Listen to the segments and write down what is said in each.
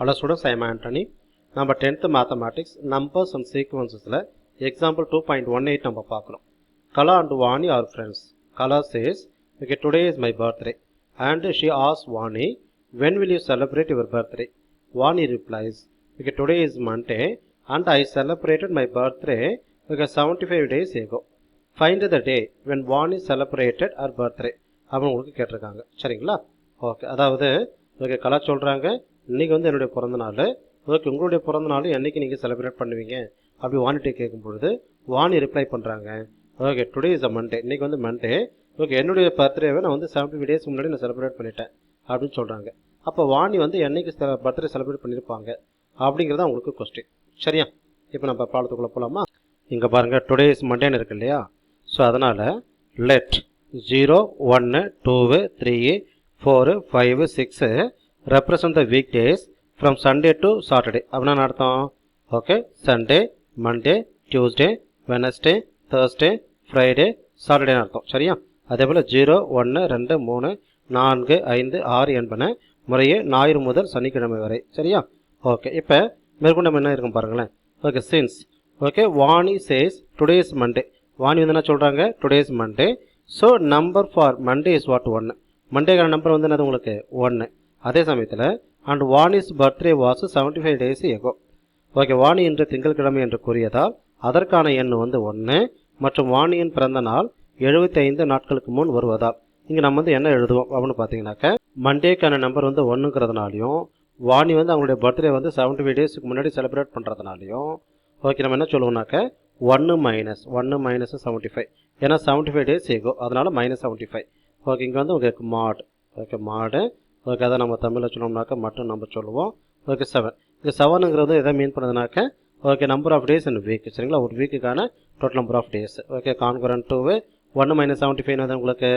Hello students, I am Anthony. Number 10th Mathematics, Numbers and Sequences, example 2.18 நம்ம பார்க்கிறோம். Kala and Vani are friends. Kala says, okay, today is my birthday. And she asks Vani, when will you celebrate your birthday? Vani replies, okay, today is Monday and I celebrated my birthday 75 days ago. Find the day when Vani celebrated her birthday. அப்படின்னு உங்களுக்கு கேட்டிருக்காங்க. சரிங்களா? Okay, அதாவது okay கலா சொல்கிறாங்க, இன்றைக்கி வந்து என்னுடைய பிறந்த நாள். ஓகே, உங்களுடைய பிறந்த நாள் என்றைக்கு நீங்கள் செலிப்ரேட் பண்ணுவீங்க அப்படி வானிட்டு கேட்கும் பொழுது வாணி ரிப்ளை பண்ணுறாங்க, okay today is a Monday, இன்றைக்கி வந்து மண்டே. ஓகே, என்னுடைய பர்த்டேவை நான் வந்து 75 டேஸ் முன்னாடி நான் செலிப்ரேட் பண்ணிட்டேன் அப்படின்னு சொல்கிறாங்க. அப்போ வாணி வந்து என்னைக்கு பர்த்டே செலிப்ரேட் பண்ணியிருப்பாங்க அப்படிங்கிறத உங்களுக்கு கொஸ்டின். சரியா? இப்போ நம்ம பாடத்துக்குள்ளே போகலாமா? இங்கே பாருங்கள், டுடே இஸ் மண்டேன்னு இருக்கு இல்லையா? ஸோ அதனால் let 0, 1, 2, 3, 4, 5, 6 represent the weekdays from Sunday to Saturday. அப்படின்னா அர்த்தம் okay Sunday, Monday, Tuesday, Wednesday, Thursday, Friday, சாட்டர்டேன்னு அர்த்தம். சரியா? அதே போல் 0, 1, 2, 3, 4, 5, 6 என்பன முறையே ஞாயிறு முதல் சனிக்கிழமை வரை. சரியா? ஓகே, இப்போ மேற்கொண்டு என்ன இருக்கும் பாருங்களேன். Okay, since okay Vani says today is Monday. Vani வந்து என்ன சொல்கிறாங்க, today is Monday. So number for Monday is what 1. மண்டேக்கான நம்பர் வந்து என்னது உங்களுக்கு 1. அதே சமயத்தில் and Vani's birthday was 75 days ago. Okay, Vani இன்று திங்கட்கிழமை என்று கூறியதால் அதற்கான எண் வந்து 1 மற்றும் வாணியின் பிறந்த நாள் 75 நாட்களுக்கு முன் வருவதால் இங்கே நம்ம வந்து என்ன எழுதுவோம் அப்படின்னு பார்த்தீங்கன்னாக்க, மண்டேக்கான நம்பர் வந்து 1ங்கிறதுனாலையும் வாணி வந்து அவங்களுடைய பர்த்டே வந்து 75 டேஸுக்கு முன்னாடி செலிப்ரேட் பண்ணுறதுனாலையும் ஓகே நம்ம என்ன சொல்லுவோம்னாக்க 1 மைனஸ் 75. ஏன்னா 75 டேஸ் எகோ, அதனால் -75. ஓகே, இங்கே வந்து உங்களுக்கு மாட். Okay, mod. ஓகே, அதை நம்ம தமிழில் சொல்லணும்னாக்க மட்டும் நம்ம சொல்லுவோம். ஓகே, 7. இந்த 7ங்கிறது எதை மீன் பண்ணுறதுனாக்க okay number of days in week. சரிங்களா? ஒரு வீக்குக்கான total number of days. Okay, concurrent 2 1 - 75 வந்து உங்களுக்கு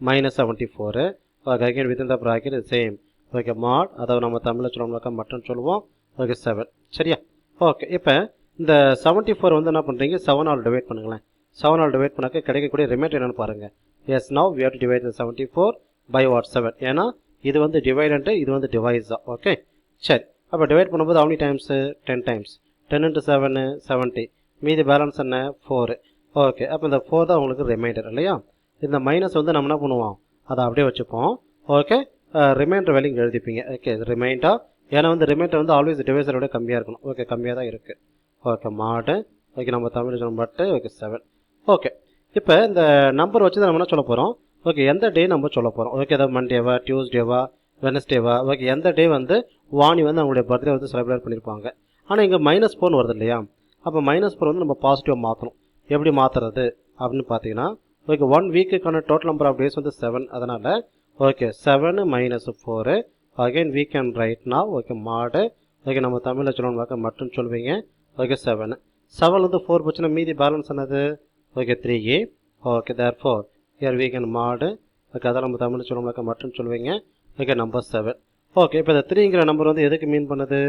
-74. Okay, again with in the bracket same. Okay, mod, அதை நம்ம தமிழில் சொல்லணும்னாக்க மட்டும் சொல்லுவோம். ஓகே, 7. சரியா? ஓகே, இப்போ இந்த 74 வந்து என்ன பண்ணுறீங்க, 7 ஆல் டிவைட் பண்ணுங்களேன். 7 ஆல் டிவைட் பண்ணாக்க கிடைக்கக்கூடிய ரிமைண்டர் என்னென்னு பாருங்கள். Yes, now we have to divide 74 by what 7. ஏன்னா இது வந்து டிவைடன்ட்டு, இது வந்து டிவைஸ் தான். ஓகே, சரி. அப்போ டிவைட் பண்ணும்போது how many டைம்ஸு 10 டைம்ஸ். 10 × 7 70. மீதி பேலன்ஸ் என்ன 4. ஓகே, அப்போ இந்த 4 தான் உங்களுக்கு ரிமைண்டர் இல்லையா? இந்த மைனஸ் வந்து நம்ம என்ன பண்ணுவோம், அதை அப்படியே வச்சுப்போம். ஓகே, ரிமைண்டர் வேல்யூ இங்கே எழுதிப்பீங்க. Okay, reminder. ஏன்னா வந்து ரிமைண்டர் வந்து ஆல்வேஸ் டிவைஸரோட கம்மியாக இருக்கணும். ஓகே, கம்மியாக தான் இருக்குது. Okay, mod. ஓகே, நம்ம தமிழ் சொல்ல பட்டு. ஓகே, 7. ஓகே, இப்போ இந்த நம்பர் வச்சு தான் நம்ம என்ன சொல்ல போகிறோம், ஓகே எந்த டே நம்ம சொல்ல போகிறோம். ஓகே, அதாவது மண்டேவா, டியூஸ்டேவா, வெனஸ்டேவா. ஓகே, எந்த டே வந்து வாணி வந்து அவங்களுடைய பர்த்டே வந்து செலிப்ரேட் பண்ணியிருப்பாங்க. ஆனால் இங்கே -4 வருது இல்லையா? அப்போ -4 வந்து நம்ம பாசிட்டிவாக மாற்றணும். எப்படி மாற்றுறது அப்படின்னு பார்த்தீங்கன்னா, ஓகே 1 வீக்குக்கான டோட்டல் நம்பர் ஆஃப் டேஸ் வந்து 7. அதனால் okay 7 - 4 again week and right now. Okay, mod. Okay, நம்ம தமிழில் சொல்லணும்னாக்க மட்டும் சொல்லுவீங்க. ஓகே, 7. 7 வந்து 4 போச்சுன்னா மீதி பேலன்ஸ் என்னது? Okay, 3. Okay, therefore here we can mod. Okay, அதை நம்ம தமிழில் சொல்லணும்னாக்க மட்டும் சொல்லுவீங்க. Okay, number 7. ஓகே, இப்போ இந்த 3ங்கிற நம்பர் வந்து எதுக்கு மீன் பண்ணுது?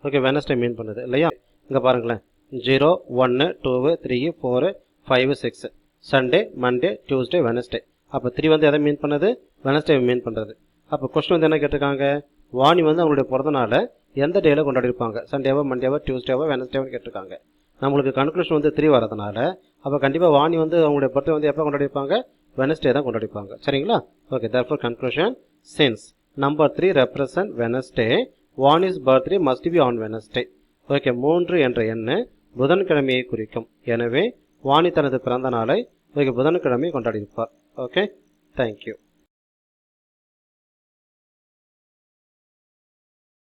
ஓகே, வெனஸ்டே மீன் பண்ணுது இல்லையா? இங்கே பாருங்களேன், 0, 1, 2, 3, 4, 5, 6 சண்டே, மண்டே, டியூஸ்டே, வெனஸ்டே. அப்போ 3 வந்து எதை மீன் பண்ணுது? வெனஸ்டே மீன் பண்ணுறது. அப்போ கொஸ்டின் வந்து என்ன கேட்டிருக்காங்க, வாணி வந்து அவங்களுடைய பிறந்த நாளை எந்த டேயில் கொண்டாடிருப்பாங்க? சண்டேவா, மண்டேவா, டியூஸ்டேவா, வெனஸ்டேவான்னு கேட்டிருக்காங்க. நம்மளுக்கு கன்க்ளூஷன் வந்து 3 வரதுனால அப்போ கண்டிப்பாக வாணி வந்து அவங்களுடைய பர்த்டே வந்து எப்போ கொண்டாடிப்பாங்க? வெனஸ்டே தான் கொண்டாடிப்பாங்க. சரிங்களா? Okay, therefore conclusion, since number 3 represent Wednesday, Vani's birthday must be on Wednesday. Okay, 3 என்ற எண்ணு புதன்கிழமையை குறிக்கும். எனவே வாணி தனது பிறந்த நாளை ஓகே புதன்கிழமை கொண்டாடியிருப்பார். Okay, thank you.